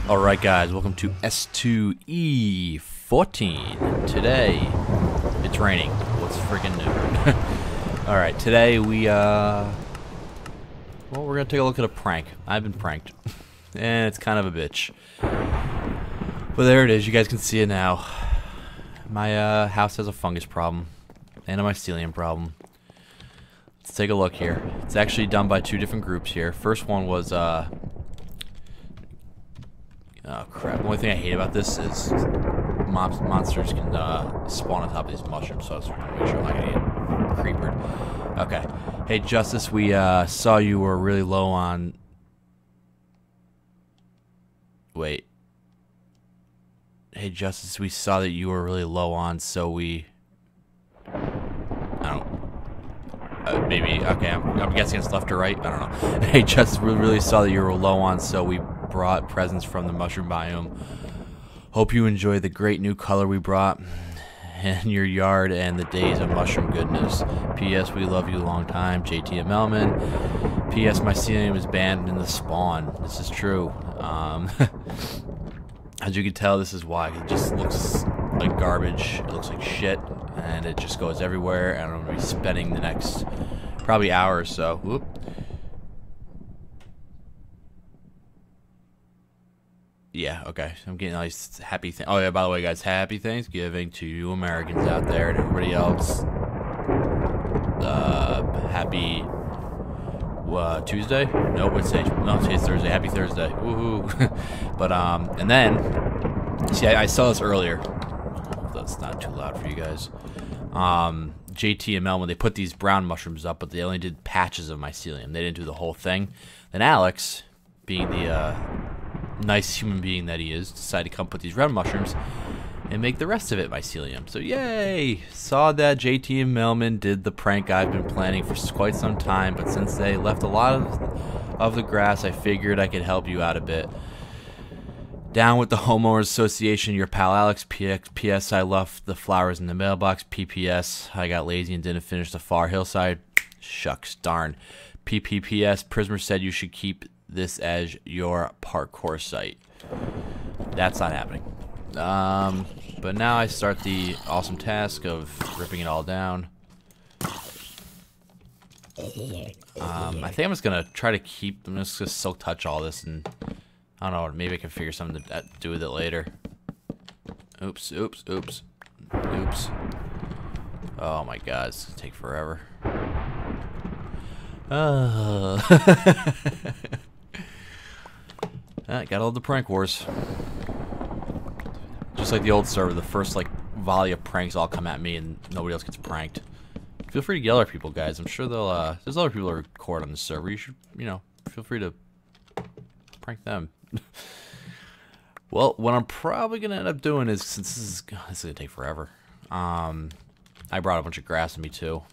Alright guys, welcome to S2E14. Today, it's raining. What's friggin' new? Alright, today well, we're gonna take a look at a prank. I've been pranked. And it's kind of a bitch. But there it is, you guys can see it now. My house has a fungus problem. And a mycelium problem. Let's take a look here. It's actually done by two different groups here. First one was, oh crap. The only thing I hate about this is monsters can spawn on top of these mushrooms, so I just want to make sure I'm not going to get creepered. Okay. Hey, Justice, we saw you were really low on... Wait. Hey, Justice, we saw that you were really low on, so we... I don't... maybe, okay, I'm guessing it's left or right. I don't know. Hey, Justice, we really saw that you were low on, so we brought presents from the mushroom biome. Hope you enjoy the great new color we brought in your yard and the days of mushroom goodness. P.S. We love you a long time, JT Melman. P.S. Mycelium is banned in the spawn. This is true. As you can tell, this is why. It just looks like garbage. It looks like shit, and it just goes everywhere. And I'm gonna be spending the next probably hour or so. Whoop. Yeah, okay. I'm getting all these happy things. Oh, yeah, by the way, guys, happy Thanksgiving to you Americans out there and everybody else. Happy Tuesday? No, it's Thursday. Happy Thursday. Woohoo. But, and then, see, I saw this earlier. That's not too loud for you guys. JT and Mel, when they put these brown mushrooms up, but they only did patches of mycelium. They didn't do the whole thing. Then Alex, being the, nice human being that he is, decided to come put these red mushrooms and make the rest of it mycelium. So yay! Saw that JT and Melman did the prank I've been planning for quite some time, but since they left a lot of the grass, I figured I could help you out a bit. Down with the homeowners association, your pal Alex. P.S. I left the flowers in the mailbox. P.P.S. I got lazy and didn't finish the far hillside. Shucks, darn. P.P.P.S. Prismer said you should keep this as your parkour site. That's not happening. But now I start the awesome task of ripping it all down. I think I'm just gonna try to keep. I'm just gonna silk touch all this, and I don't know. Maybe I can figure something to do with it later. Oops, oops, oops, oops. Oh my God, it's gonna take forever. Got all the prank wars. Just like the old server, the first like volley of pranks all come at me and nobody else gets pranked. Feel free to yell at people, guys. I'm sure they'll there's other people that record on the server. You should, you know, feel free to prank them. Well, what I'm probably gonna end up doing is, since this is gonna take forever, I brought a bunch of grass with me too.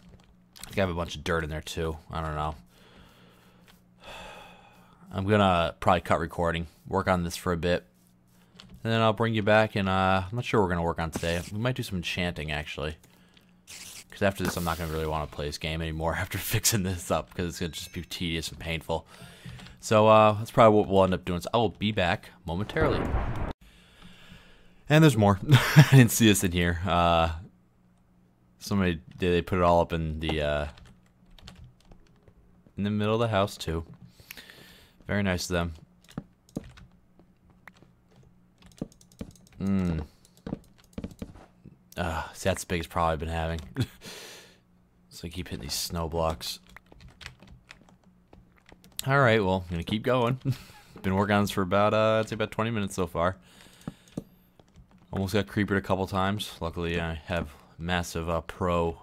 I think I have a bunch of dirt in there too. I don't know. I'm gonna probably cut recording, work on this for a bit, and then I'll bring you back, and I'm not sure what we're gonna work on today. We might do some enchanting, actually, because after this I'm not gonna really want to play this game anymore after fixing this up, because it's gonna just be tedious and painful. So that's probably what we'll end up doing. So I will be back momentarily. And there's more. I didn't see this in here. Somebody they put it all up in the middle of the house too. Very nice of them. See, that's the biggest problem I've been having. So I keep hitting these snow blocks. Alright, well, I'm gonna keep going. Been working on this for about, I'd say about 20 minutes so far. Almost got creepered a couple times. Luckily, I have massive pro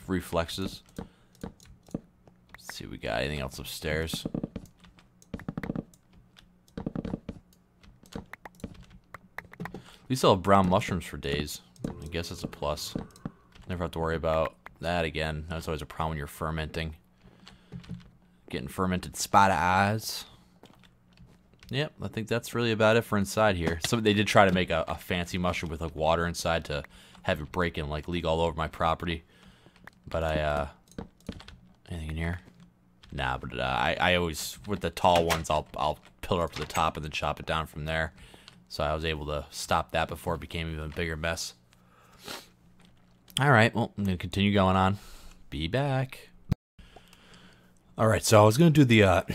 reflexes. Let's see if we got anything else upstairs. We still have brown mushrooms for days. I guess that's a plus. Never have to worry about that again. That's always a problem when you're fermenting. Getting fermented spider eyes. Yep, I think that's really about it for inside here. So they did try to make a fancy mushroom with like water inside to have it break and like leak all over my property. But anything in here? Nah, but I always, with the tall ones, I'll pillar up to the top and then chop it down from there. So I was able to stop that before it became even a bigger mess. Alright, well, I'm going to continue going on. Be back. Alright, so I was going to do the,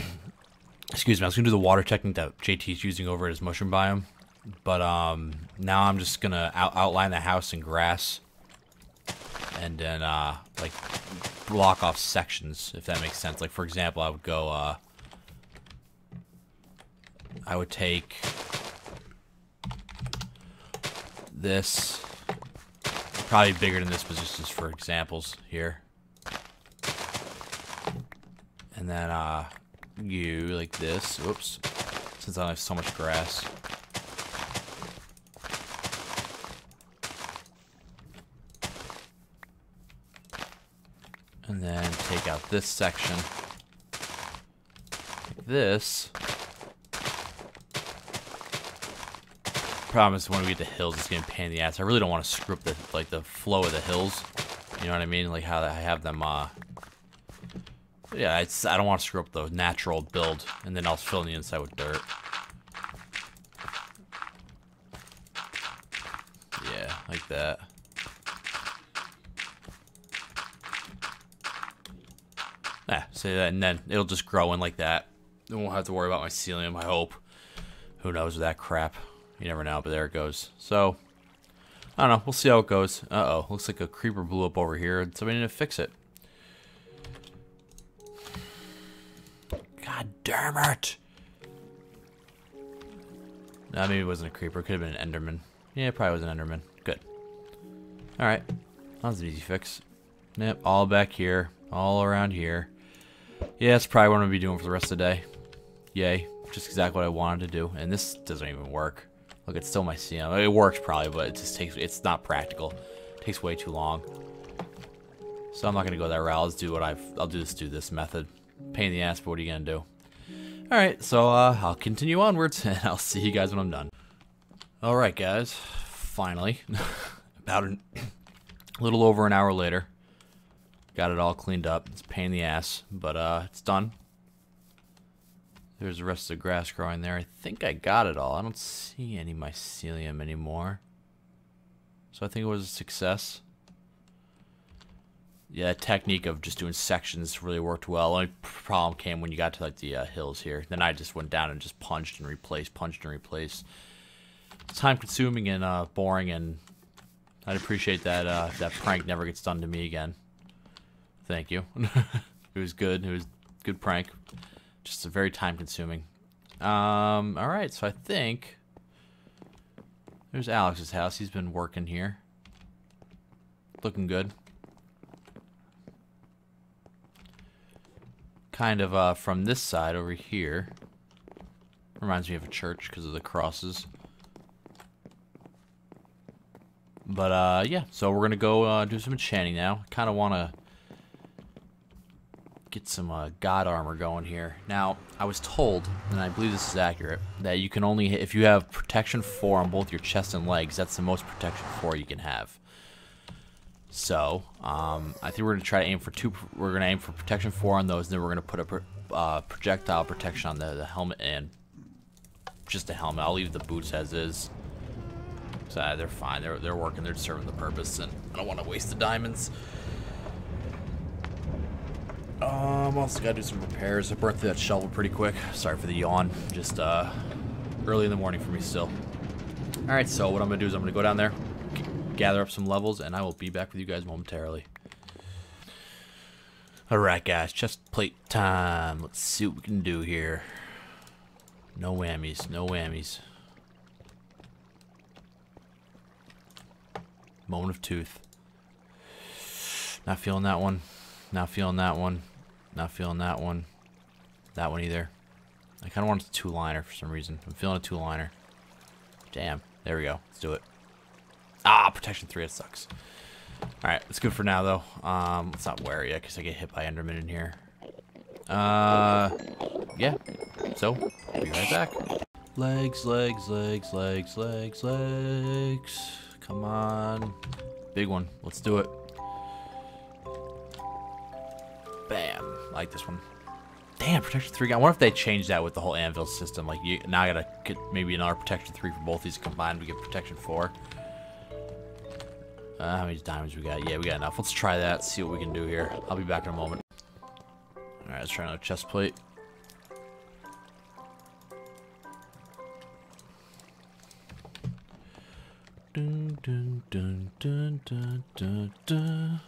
excuse me, I was going to do the water technique that JT's using over at his mushroom biome. But now I'm just going to outline the house in grass. And then, like, block off sections, if that makes sense. Like, for example, I would go, I would take this, probably bigger than this, but just for examples here. And then, you, like this, whoops, since I have so much grass. And then take out this section, like this. Problem is when we get to hills, it's gonna pain in the ass. I really don't want to screw up the flow of the hills. You know what I mean? Like how I have them. Yeah, I don't want to screw up the natural build, and then I'll fill in the inside with dirt. Yeah, like that. Yeah, say that, and then it'll just grow in like that. I won't have to worry about my mycelium, I hope. Who knows with that crap? You never know, but there it goes. So, I don't know. We'll see how it goes. Uh-oh. Looks like a creeper blew up over here, and somebody need to fix it. God damn it! Nah, maybe it wasn't a creeper. It could have been an enderman. Yeah, it probably was an enderman. Good. Alright. That was an easy fix. Yep, all back here. All around here. Yeah, that's probably what I'm going to be doing for the rest of the day. Yay. Just exactly what I wanted to do. And this doesn't even work. Look, it's still mycelium. It works probably, but it just takes, it's not practical. It takes way too long. So I'm not going to go that route. I'll just do this method. Pain in the ass, but what are you going to do? Alright, so I'll continue onwards, and I'll see you guys when I'm done. Alright, guys. Finally. About a little over an hour later. Got it all cleaned up. It's a pain in the ass, but it's done. There's the rest of the grass growing there. I think I got it all. I don't see any mycelium anymore. So I think it was a success. Yeah, that technique of just doing sections really worked well. Only problem came when you got to like the hills here. Then I just went down and just punched and replaced. It's time consuming and boring, and I'd appreciate that that prank never gets done to me again. Thank you. It was good. It was a good prank. Just a very time consuming. Alright, so I think there's Alex's house. He's been working here. Looking good. Kind of from this side over here. Reminds me of a church because of the crosses. But yeah, so we're gonna go do some enchanting now. I kind of want to get some god armor going here. Now, I was told, and I believe this is accurate, that you can only, if you have protection 4 on both your chest and legs, that's the most protection 4 you can have. So, I think we're going to try to aim for we're going to aim for protection 4 on those, and then we're going to put a projectile protection on the helmet and just the helmet. I'll leave the boots as is. So they're fine. They're working. They're serving the purpose, and I don't want to waste the diamonds. Also gotta do some repairs. I burnt through that shovel pretty quick. Sorry for the yawn. Just early in the morning for me still. Alright, so what I'm gonna do is I'm gonna go down there, gather up some levels, and I will be back with you guys momentarily. Alright guys, chest plate time. Let's see what we can do here. No whammies, no whammies. Moment of truth. Not feeling that one. Not feeling that one. Not feeling that one. That one either. I kind of want a 2-liner for some reason. I'm feeling a 2-liner. Damn. There we go. Let's do it. Ah, protection 3. It sucks. Alright, it's good for now, though. Let's not wear it yet, because I get hit by Enderman in here. Yeah. So, be right back. Legs, legs, legs, legs, legs, legs. Come on. Big one. Let's do it. Bam. I like this one. Damn, protection 3. I wonder if they changed that with the whole anvil system. Like, now I gotta get maybe another protection 3 for both these combined. We get protection 4. How many diamonds we got? Yeah, we got enough. Let's try that. See what we can do here. I'll be back in a moment. All right, let's try another chest plate. Dun, dun, dun, dun, dun, dun, dun.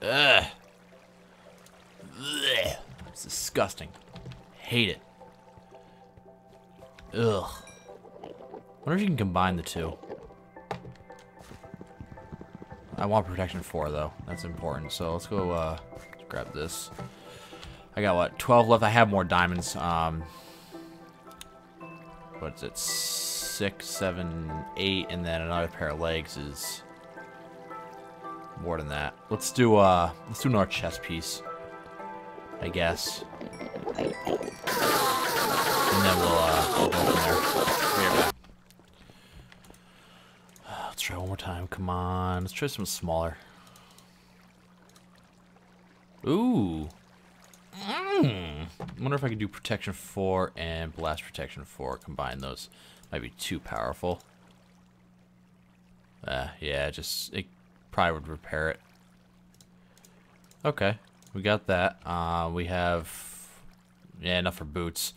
Ugh. Blech. It's disgusting. Hate it. Ugh. Wonder if you can combine the two. I want protection 4 though. That's important. So let's go let's grab this. I got what, 12 left. I have more diamonds. What's it? 6, 7, 8, and then another pair of legs is more than that. Let's do another chest piece, I guess. And then we'll go from there. Here we go. Let's try one more time. Come on. Let's try something smaller. Ooh. I wonder if I could do protection 4 and blast protection 4. Combine those. Might be too powerful. Yeah, it probably would repair it. Okay. We got that. We have, yeah, enough for boots.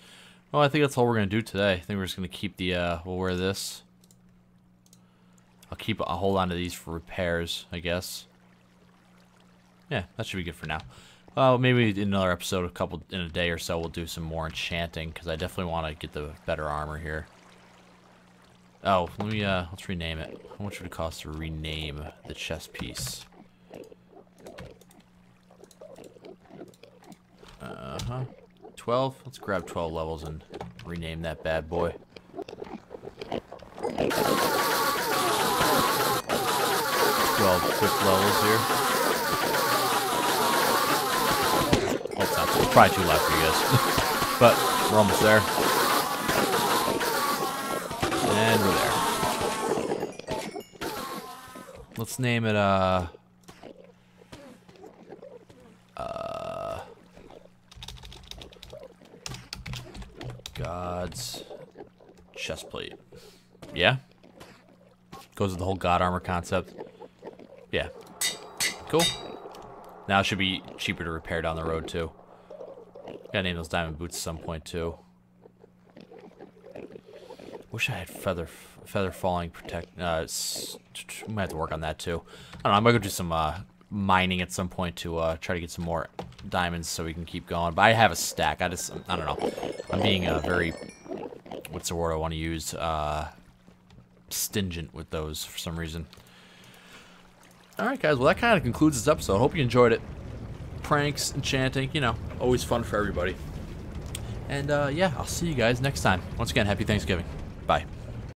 Well, I think that's all we're going to do today. I think we're just going to keep the, we'll wear this. I'll hold on to these for repairs, I guess. Yeah, that should be good for now. Well, maybe in another episode, in a day or so, we'll do some more enchanting, because I definitely want to get the better armor here. Oh, let me, let's rename it. How much would it cost to rename the chest piece? 12? Let's grab 12 levels and rename that bad boy. 12 quick levels here. Oh, it's not, it's probably too loud for you guys. But we're almost there. And we're there. Let's name it, God's chestplate. Yeah? Goes with the whole God armor concept. Yeah. Cool. Now it should be cheaper to repair down the road, too. Gotta name those diamond boots at some point, too. Wish I had feather falling protect. Might have to work on that, too. I don't know. I'm gonna go do some mining at some point to try to get some more diamonds so we can keep going. But I have a stack. I don't know. I'm being very, what's the word I want to use? Stingent with those for some reason. Alright guys, well that kind of concludes this episode. Hope you enjoyed it. Pranks, enchanting, you know, always fun for everybody. And yeah, I'll see you guys next time. Once again, happy Thanksgiving. Bye.